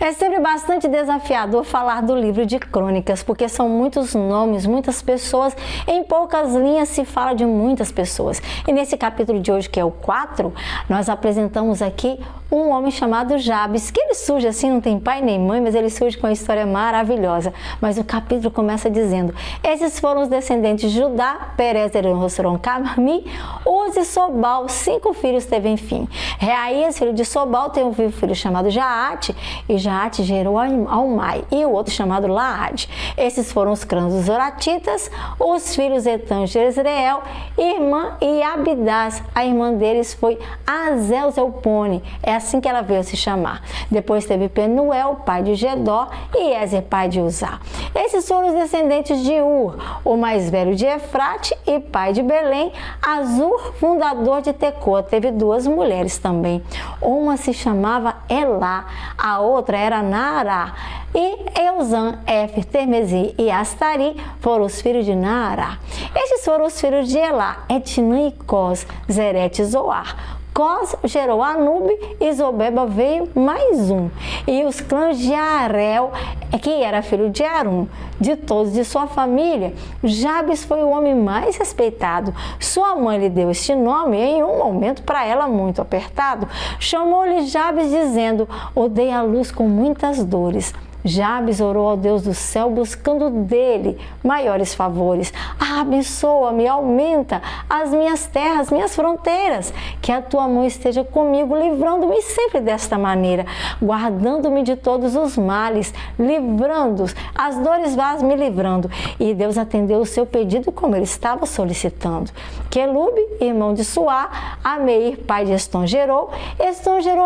É sempre bastante desafiador falar do livro de Crônicas, porque são muitos nomes, muitas pessoas, em poucas linhas se fala de muitas pessoas. E nesse capítulo de hoje, que é o 4, nós apresentamos aqui um homem chamado Jabes, que ele surge assim, não tem pai nem mãe, mas ele surge com uma história maravilhosa. Mas o capítulo começa dizendo: esses foram os descendentes de Judá, Perez, Hezron, Carmi, Uzi e Sobal, 5 filhos teve enfim. Reaías, filho de Sobal, tem um filho chamado Jaate, e Jaate gerou Almai, e o outro chamado Laade. Esses foram os clãs dos Zoratitas, os filhos Etan, Jezreel, irmã e Abidás. A irmã deles foi Azelzelpone, é assim que ela veio se chamar. Depois teve Penuel, pai de Gedó, e Ezer, pai de Uzá. Esses foram os descendentes de Ur, o mais velho de Efrate e pai de Belém. Azur, fundador de Tecoa, teve 2 mulheres também. Uma se chamava Elá, a outra era Naará. E Euzã, Éfer, Termezi e Astari foram os filhos de Naará. Estes foram os filhos de Elá, Etnã e Cós, Zerete e Zoar. Cós gerou Anube e Zobeba veio mais um. E os clãs de Arel, que era filho de Arum, de todos de sua família, Jabes foi o homem mais respeitado. Sua mãe lhe deu este nome em um momento para ela muito apertado. Chamou-lhe Jabes dizendo: "Odei a luz com muitas dores." Jabes orou ao Deus do céu buscando dele maiores favores. Abençoa-me, aumenta as minhas terras, minhas fronteiras, que a tua mão esteja comigo, livrando-me sempre desta maneira, guardando-me de todos os males, livrando-os, as dores vás me livrando. E Deus atendeu o seu pedido como ele estava solicitando. Quelube, irmão de Suá, Ameir, pai de Eston gerou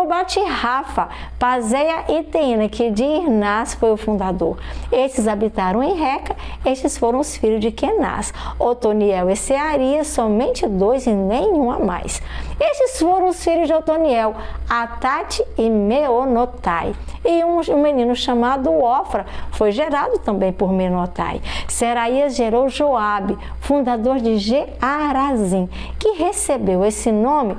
Bate-Rafa, Pazeia e Teina, que de Irnás foi o fundador. Estes habitaram em Reca, estes foram os filhos de Kenaz, Otoniel e Searias, somente 2 e nenhum a mais. Estes foram os filhos de Otoniel, Atate e Meonotai. E um menino chamado Ofra foi gerado também por Meonotai. Seraías gerou Joabe, fundador de Gearazim, que recebeu esse nome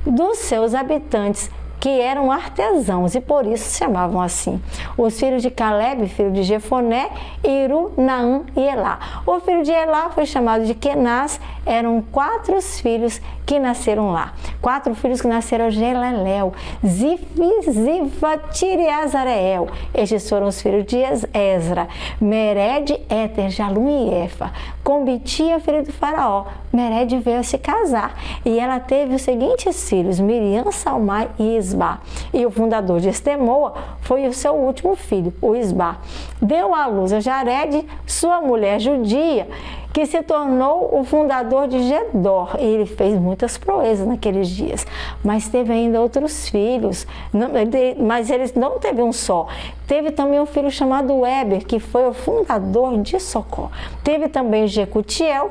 dos seus habitantes, que eram artesãos e por isso se chamavam assim. Os filhos de Caleb, filho de Jefoné, Iru, Naã e Elá. O filho de Elá foi chamado de Kenaz. Eram 4 filhos que nasceram lá. 4 filhos que nasceram Gelelel, Ziva, Tire e Azareel. Estes foram os filhos de Ezra, Mered, Éter, Jalum e Efa. Com Bitia, filho do faraó, Mered veio se casar e ela teve os seguintes filhos: Miriam, Salmai e Isbá. E o fundador de Estemoa foi o seu último filho, o Isbá. Deu à luz a Jared, sua mulher judia, que se tornou o fundador de Gedor, e ele fez muitas proezas naqueles dias. Mas teve ainda outros filhos, mas eles não teve um só. Teve também um filho chamado Eber, que foi o fundador de Socó. Teve também Jecutiel,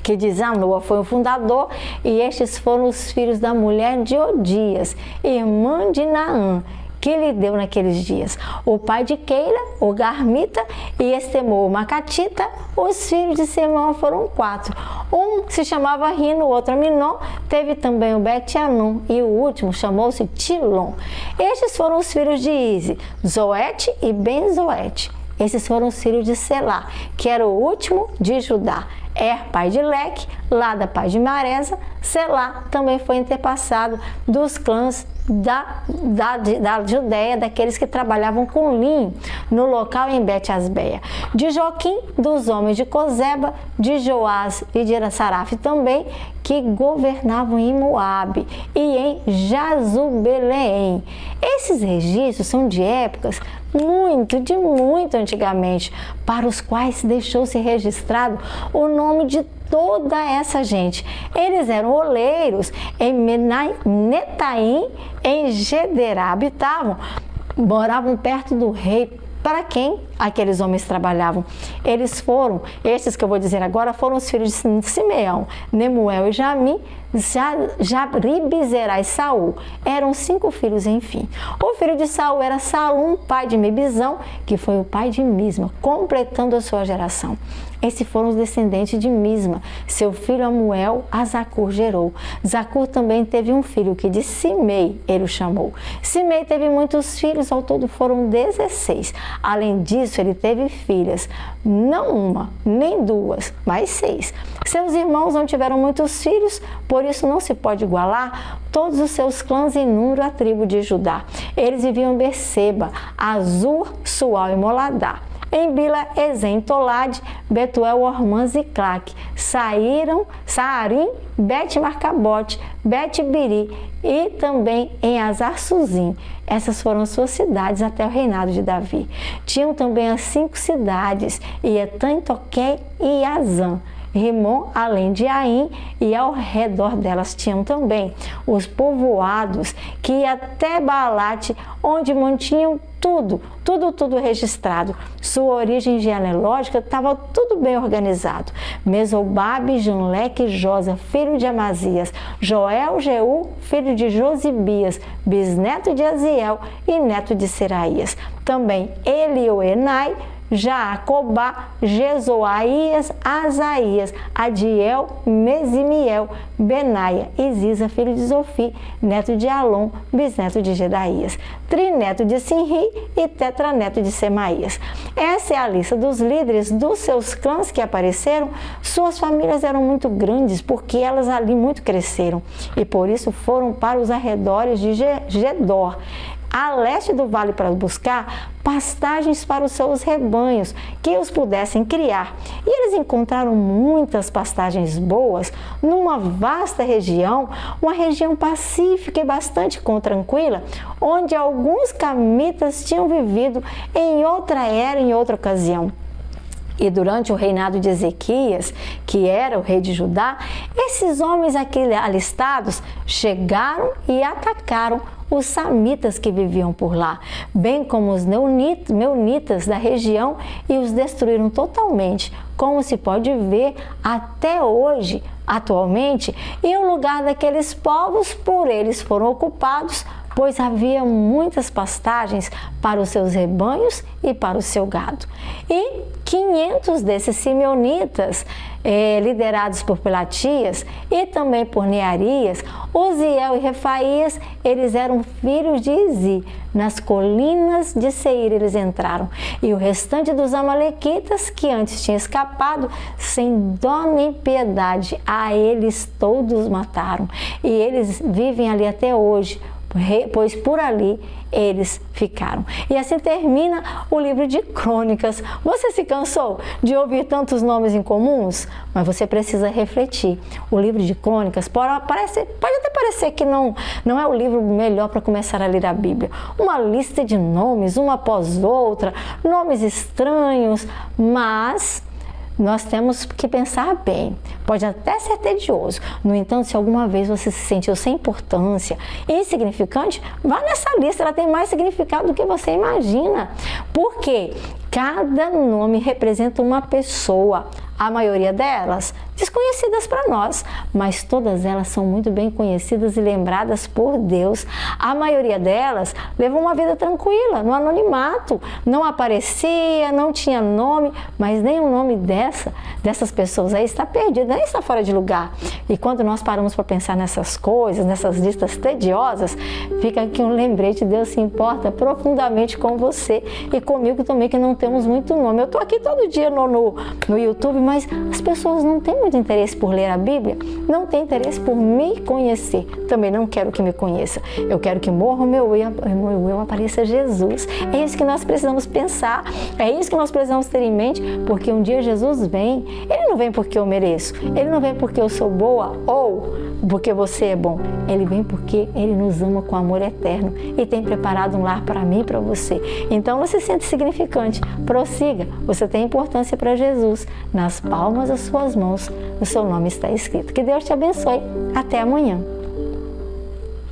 que de Zanoa foi o fundador, e estes foram os filhos da mulher de Odias, irmã de Naã, que lhe deu naqueles dias. O pai de Keila, o Garmita, e Estemou, o Macatita. Os filhos de Semão foram 4. Um se chamava Rino, o outro Aminon. Teve também o Bet-Anum, e o último chamou-se Tilon. Estes foram os filhos de Ize, Zoete e Ben-Zoete. Esses foram os filhos de Selá, que era o último de Judá. Pai de Leque, Lada, pai de Maresa. Selá também foi antepassado dos clãs da Judéia, daqueles que trabalhavam com linho no local em Bet-Asbeia. De Joquim, dos homens de Cozeba, de Joás e de Saraf também, que governavam em Moabe e em Jazubeleém. Esses registros são de épocas de muito antigamente, para os quais deixou-se registrado o nome de toda essa gente. Eles eram oleiros em Netaim, em Gederá, habitavam, moravam perto do rei. Para quem aqueles homens trabalhavam? Estes que eu vou dizer agora, foram os filhos de Simeão, Nemuel e Jamim, Jarib, Zerá e Saul. Eram 5 filhos, enfim. O filho de Saul era Salum, pai de Mibizão, que foi o pai de Misma, completando a sua geração. Esses foram os descendentes de Misma. Seu filho Amuel a Zacur gerou. Zacur também teve um filho que de Simei ele o chamou. Simei teve muitos filhos, ao todo foram 16. Além disso, ele teve filhas, não uma, nem duas, mas 6. Seus irmãos não tiveram muitos filhos, por isso não se pode igualar todos os seus clãs em número à tribo de Judá. Eles viviam em Berseba, Azur, Sual e Moladá. Em Bila, Ezem, Tolade, Betuel, Ormã, Ziclac, Saarim, Bet-Marcabote, Bet-Biri e também em Azar-Suzim. Essas foram suas cidades até o reinado de Davi. Tinham também as 5 cidades, Ietã, Toquém e Azã. Rimon, além de Aim, e ao redor delas tinham também os povoados que ia até Baalate, onde mantinham tudo registrado. Sua origem genealógica estava tudo bem organizado. Mesobabe, Janleque, Josa, filho de Amazias, Joel, Jeú, filho de Josibias, bisneto de Aziel e neto de Seraías. Também Elioenai, Jaacobá, Jezoaías, Asaías, Adiel, Mesimiel, Benaia e Ziza, filho de Zofi, neto de Alom, bisneto de Gedaías, trineto de Sinri e tetraneto de Semaías. Essa é a lista dos líderes dos seus clãs que apareceram. Suas famílias eram muito grandes, porque elas ali muito cresceram, e por isso foram para os arredores de Gedor, a leste do vale, para buscar pastagens para os seus rebanhos, que os pudessem criar. E eles encontraram muitas pastagens boas numa vasta região, uma região pacífica e bastante tranquila, onde alguns camitas tinham vivido em outra era, em outra ocasião. E durante o reinado de Ezequias, que era o rei de Judá, esses homens aqui alistados chegaram e atacaram os samitas que viviam por lá, bem como os meunitas da região, e os destruíram totalmente, como se pode ver até hoje, atualmente, e o lugar daqueles povos por eles foram ocupados, pois havia muitas pastagens para os seus rebanhos e para o seu gado. E 500 desses simeonitas, liderados por Pelatias e também por Nearias, Uziel e Refaías, eles eram filhos de Izi. Nas colinas de Seir eles entraram. E o restante dos amalequitas, que antes tinha escapado, sem dó nem piedade, a eles todos mataram. E eles vivem ali até hoje, pois por ali eles ficaram. E assim termina o livro de Crônicas. Você se cansou de ouvir tantos nomes incomuns? Mas você precisa refletir. O livro de Crônicas pode até parecer que não é o livro melhor para começar a ler a Bíblia. Uma lista de nomes, uma após outra, nomes estranhos, mas nós temos que pensar bem. Pode até ser tedioso. No entanto, se alguma vez você se sentiu sem importância, insignificante, vá nessa lista. Ela tem mais significado do que você imagina. Porque cada nome representa uma pessoa. A maioria delas desconhecidas para nós, mas todas elas são muito bem conhecidas e lembradas por Deus. A maioria delas levou uma vida tranquila, no anonimato, não aparecia, não tinha nome, mas nem o nome dessas pessoas aí está perdido, nem está fora de lugar. E quando nós paramos para pensar nessas coisas, nessas listas tediosas, fica aqui um lembrete: Deus se importa profundamente com você e comigo também, que não temos muito nome. Eu estou aqui todo dia no YouTube, mas as pessoas não têm muito interesse por ler a Bíblia, não têm interesse por me conhecer. Também não quero que me conheça. Eu quero que morra o meu eu, apareça Jesus. É isso que nós precisamos pensar, é isso que nós precisamos ter em mente, porque um dia Jesus vem. Ele não vem porque eu mereço, ele não vem porque eu sou boa ou porque você é bom. Ele vem porque ele nos ama com amor eterno e tem preparado um lar para mim e para você. Então não se sente significante, prossiga. Você tem importância para Jesus. Nas palmas das suas mãos, o seu nome está escrito. Que Deus te abençoe. Até amanhã.